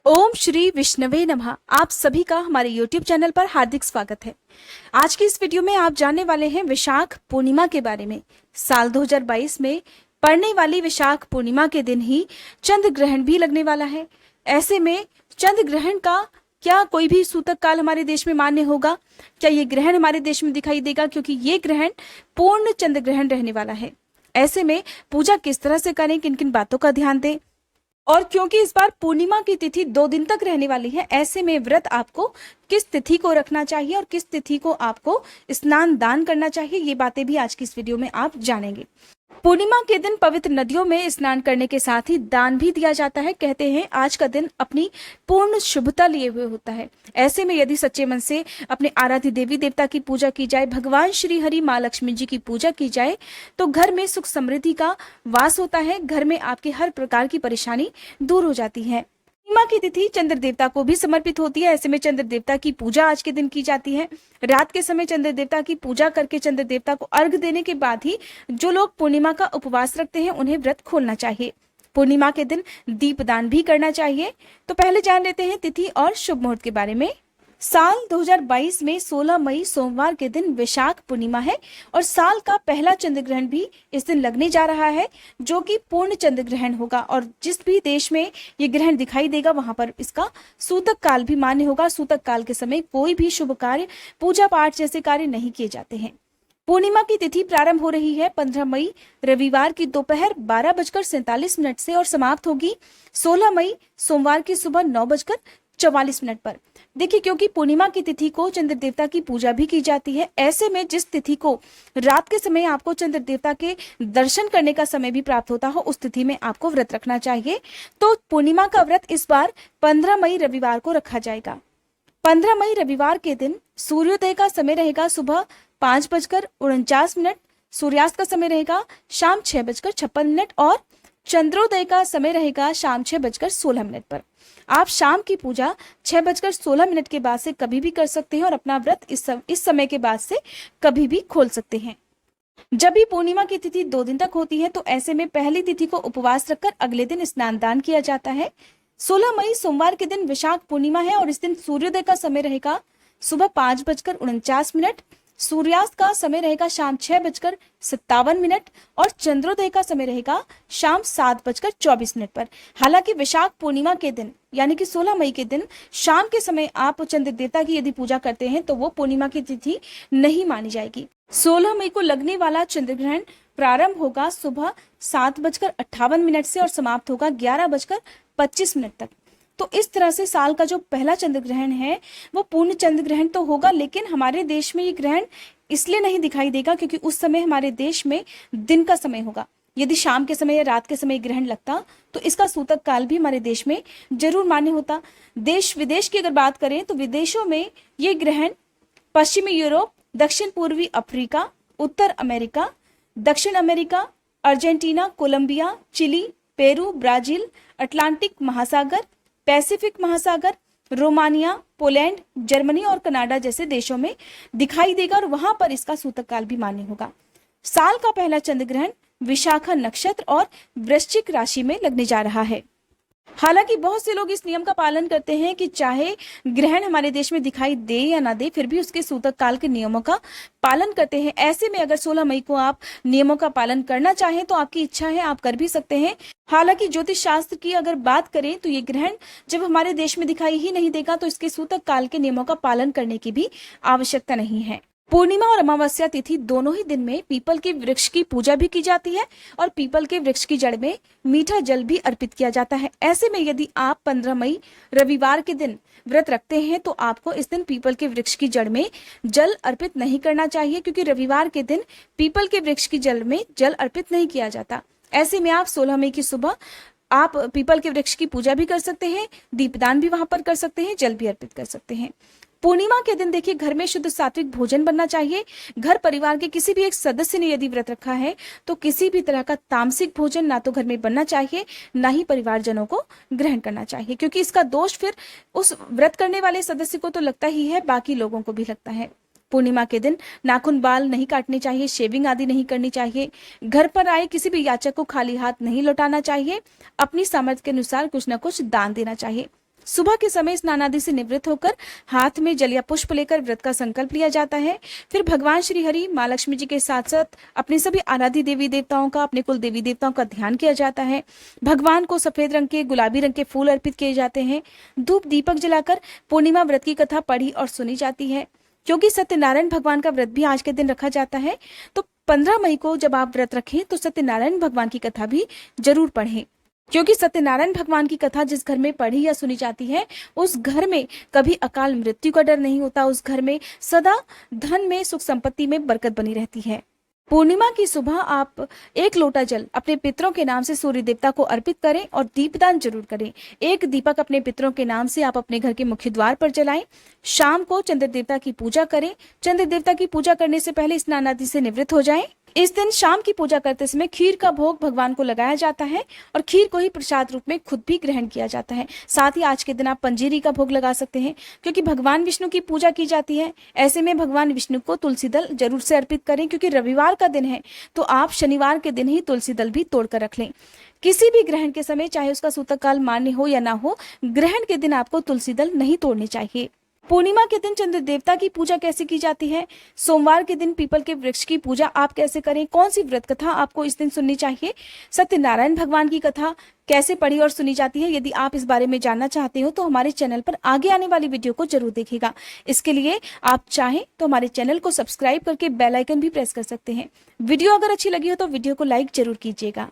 ओम श्री विष्णवे नमः। आप सभी का हमारे YouTube चैनल पर हार्दिक स्वागत है। आज की इस वीडियो में आप जानने वाले हैं विशाख पूर्णिमा के बारे में। साल 2022 में पड़ने वाली विशाख पूर्णिमा के दिन ही चंद्र ग्रहण भी लगने वाला है। ऐसे में चंद्र ग्रहण का क्या कोई भी सूतक काल हमारे देश में मान्य होगा? क्या ये ग्रहण हमारे देश में दिखाई देगा? क्योंकि ये ग्रहण पूर्ण चंद्र ग्रहण रहने वाला है। ऐसे में पूजा किस तरह से करें, किन किन बातों का ध्यान दें, और क्योंकि इस बार पूर्णिमा की तिथि 2 दिन तक रहने वाली है, ऐसे में व्रत आपको किस तिथि को रखना चाहिए और किस तिथि को आपको स्नान दान करना चाहिए, ये बातें भी आज की इस वीडियो में आप जानेंगे। पूर्णिमा के दिन पवित्र नदियों में स्नान करने के साथ ही दान भी दिया जाता है। कहते हैं आज का दिन अपनी पूर्ण शुभता लिए हुए होता है। ऐसे में यदि सच्चे मन से अपने आराध्य देवी देवता की पूजा की जाए, भगवान श्री हरि माँ लक्ष्मी जी की पूजा की जाए, तो घर में सुख समृद्धि का वास होता है। घर में आपके हर प्रकार की परेशानी दूर हो जाती है। पूर्णिमा की तिथि चंद्र देवता को भी समर्पित होती है। ऐसे में चंद्र देवता की पूजा आज के दिन की जाती है। रात के समय चंद्र देवता की पूजा करके चंद्र देवता को अर्घ देने के बाद ही जो लोग पूर्णिमा का उपवास रखते हैं उन्हें व्रत खोलना चाहिए। पूर्णिमा के दिन दीपदान भी करना चाहिए। तो पहले जान लेते हैं तिथि और शुभ मुहूर्त के बारे में। साल 2022 में 16 मई सोमवार के दिन विशाख पूर्णिमा है और साल का पहला चंद्र ग्रहण भी इस दिन लगने जा रहा है, जो कि पूर्ण चंद्र ग्रहण होगा। और जिस भी देश में ये ग्रहण दिखाई देगा वहां पर इसका सूतक काल भी मान्य होगा। सूतक काल के समय कोई भी शुभ कार्य, पूजा पाठ जैसे कार्य नहीं किए जाते हैं। पूर्णिमा की तिथि प्रारंभ हो रही है 15 मई रविवार की दोपहर 12:47 से और समाप्त होगी 16 मई सोमवार की सुबह 9:44 पर। देखिए, क्योंकि पूर्णिमा की तिथि को चंद्र देवता की पूजा भी की जाती है, ऐसे में जिस तिथि को रात के समय आपको चंद्र देवता के दर्शन करने का समय भी प्राप्त होता हो, उस तिथि में आपको व्रत रखना चाहिए। तो पूर्णिमा का व्रत इस बार 15 मई रविवार को रखा जाएगा। 15 मई रविवार के दिन सूर्योदय का समय रहेगा सुबह 5:49, सूर्यास्त का समय रहेगा शाम 6:56 और चंद्रोदय का समय रहेगा शाम 6:16 पर। आप शाम की पूजा 6:16 के बाद से कभी भी कर सकते हैं और अपना व्रत इस समय के बाद से कभी भी खोल सकते हैं। जब भी पूर्णिमा की तिथि 2 दिन तक होती है, तो ऐसे में पहली तिथि को उपवास रखकर अगले दिन स्नान दान किया जाता है। 16 मई सोमवार के दिन विशाख पूर्णिमा है और इस दिन सूर्योदय का समय रहेगा सुबह 5:49, सूर्यास्त का समय रहेगा शाम 6:57 और चंद्रोदय का समय रहेगा शाम 7:24 पर। हालांकि विशाख पूर्णिमा के दिन यानी कि 16 मई के दिन शाम के समय आप चंद्र देवता की यदि पूजा करते हैं तो वो पूर्णिमा की तिथि नहीं मानी जाएगी। 16 मई को लगने वाला चंद्र ग्रहण प्रारंभ होगा सुबह 7:58 से और समाप्त होगा 11:25 तक। तो इस तरह से साल का जो पहला चंद्र ग्रहण है वो पूर्ण चंद्र ग्रहण तो होगा, लेकिन हमारे देश में ये ग्रहण इसलिए नहीं दिखाई देगा क्योंकि उस समय हमारे देश में दिन का समय होगा। यदि शाम के समय या रात के समय ग्रहण लगता तो इसका सूतक काल भी हमारे देश में जरूर मान्य होता। देश विदेश की अगर बात करें तो विदेशों में ये ग्रहण पश्चिमी यूरोप, दक्षिण पूर्वी अफ्रीका, उत्तर अमेरिका, दक्षिण America, Argentina, Colombia, Chile, Peru, Brazil, Atlantic महासागर, पैसिफिक महासागर, रोमानिया, पोलैंड, जर्मनी और कनाडा जैसे देशों में दिखाई देगा और वहां पर इसका सूतक काल भी मान्य होगा। साल का पहला चंद्र ग्रहण विशाखा नक्षत्र और वृश्चिक राशि में लगने जा रहा है। हालांकि बहुत से लोग इस नियम का पालन करते हैं कि चाहे ग्रहण हमारे देश में दिखाई दे या ना दे, फिर भी उसके सूतक काल के नियमों का पालन करते हैं। ऐसे में अगर 16 मई को आप नियमों का पालन करना चाहें तो आपकी इच्छा है, आप कर भी सकते हैं। हालांकि ज्योतिष शास्त्र की अगर बात करें तो ये ग्रहण जब हमारे देश में दिखाई ही नहीं देगा तो इसके सूतक काल के नियमों का पालन करने की भी आवश्यकता नहीं है। पूर्णिमा और अमावस्या तिथि दोनों ही दिन में पीपल के वृक्ष की पूजा भी की जाती है और पीपल के वृक्ष की जड़ में मीठा जल भी अर्पित किया जाता है। ऐसे में यदि आप 15 मई रविवार के दिन व्रत रखते हैं तो आपको इस दिन पीपल के वृक्ष की जड़ में जल अर्पित नहीं करना चाहिए, क्योंकि रविवार के दिन पीपल के वृक्ष की जड़ में जल अर्पित नहीं किया जाता। ऐसे में आप 16 मई की सुबह आप पीपल के वृक्ष की पूजा भी कर सकते हैं, दीपदान भी वहां पर कर सकते हैं, जल भी अर्पित कर सकते हैं। पूर्णिमा के दिन देखिए, घर में शुद्ध सात्विक भोजन बनना चाहिए। घर परिवार के किसी भी एक सदस्य ने यदि व्रत रखा है तो किसी भी तरह का तामसिक भोजन ना तो घर में बनना चाहिए, ना ही परिवारजनों को ग्रहण करना चाहिए, क्योंकि इसका दोष फिर उस व्रत करने वाले सदस्य को तो लगता ही है, बाकी लोगों को भी लगता है। पूर्णिमा के दिन नाखून बाल नहीं काटने चाहिए, शेविंग आदि नहीं करनी चाहिए। घर पर आए किसी भी याचक को खाली हाथ नहीं लौटाना चाहिए। अपनी सामर्थ्य के अनुसार कुछ न कुछ दान देना चाहिए। सुबह के समय स्नान आदि से निवृत्त होकर हाथ में जल या पुष्प लेकर व्रत का संकल्प लिया जाता है। फिर भगवान श्री हरि माँ लक्ष्मी जी के साथ साथ अपने सभी आराध्य देवी देवताओं का, अपने कुल देवी देवताओं का ध्यान किया जाता है। भगवान को सफेद रंग के, गुलाबी रंग के फूल अर्पित किए जाते हैं। धूप दीपक जलाकर पूर्णिमा व्रत की कथा पढ़ी और सुनी जाती है। क्योंकि सत्यनारायण भगवान का व्रत भी आज के दिन रखा जाता है, तो 15 मई को जब आप व्रत रखें तो सत्यनारायण भगवान की कथा भी जरूर पढ़ें। क्योंकि सत्यनारायण भगवान की कथा जिस घर में पढ़ी या सुनी जाती है, उस घर में कभी अकाल मृत्यु का डर नहीं होता। उस घर में सदा धन में, सुख संपत्ति में बरकत बनी रहती है। पूर्णिमा की सुबह आप 1 लोटा जल अपने पितरों के नाम से सूर्य देवता को अर्पित करें और दीपदान जरूर करें। 1 दीपक अपने पितरों के नाम से आप अपने घर के मुख्य द्वार पर जलाएं। शाम को चंद्र देवता की पूजा करें। चंद्र देवता की पूजा करने से पहले स्नान आदि से निवृत्त हो जाएं। इस दिन शाम की पूजा करते समय खीर का भोग भगवान को लगाया जाता है और खीर को ही प्रसाद रूप में खुद भी ग्रहण किया जाता है। साथ ही आज के दिन आप पंजीरी का भोग लगा सकते हैं, क्योंकि भगवान विष्णु की पूजा की जाती है। ऐसे में भगवान विष्णु को तुलसी दल जरूर से अर्पित करें, क्योंकि रविवार का दिन है, तो आप शनिवार के दिन ही तुलसी दल भी तोड़कर रख लें। किसी भी ग्रहण के समय, चाहे उसका सूतक काल मान्य हो या ना हो, ग्रहण के दिन आपको तुलसी दल नहीं तोड़ने चाहिए। पूर्णिमा के दिन चंद्र देवता की पूजा कैसे की जाती है? सोमवार के दिन पीपल के वृक्ष की पूजा आप कैसे करें? कौन सी व्रत कथा आपको इस दिन सुननी चाहिए? सत्यनारायण भगवान की कथा कैसे पढ़ी और सुनी जाती है? यदि आप इस बारे में जानना चाहते हो तो हमारे चैनल पर आगे आने वाली वीडियो को जरूर देखिएगा। इसके लिए आप चाहें तो हमारे चैनल को सब्सक्राइब करके बेल आइकन भी प्रेस कर सकते हैं। वीडियो अगर अच्छी लगी हो तो वीडियो को लाइक जरूर कीजिएगा।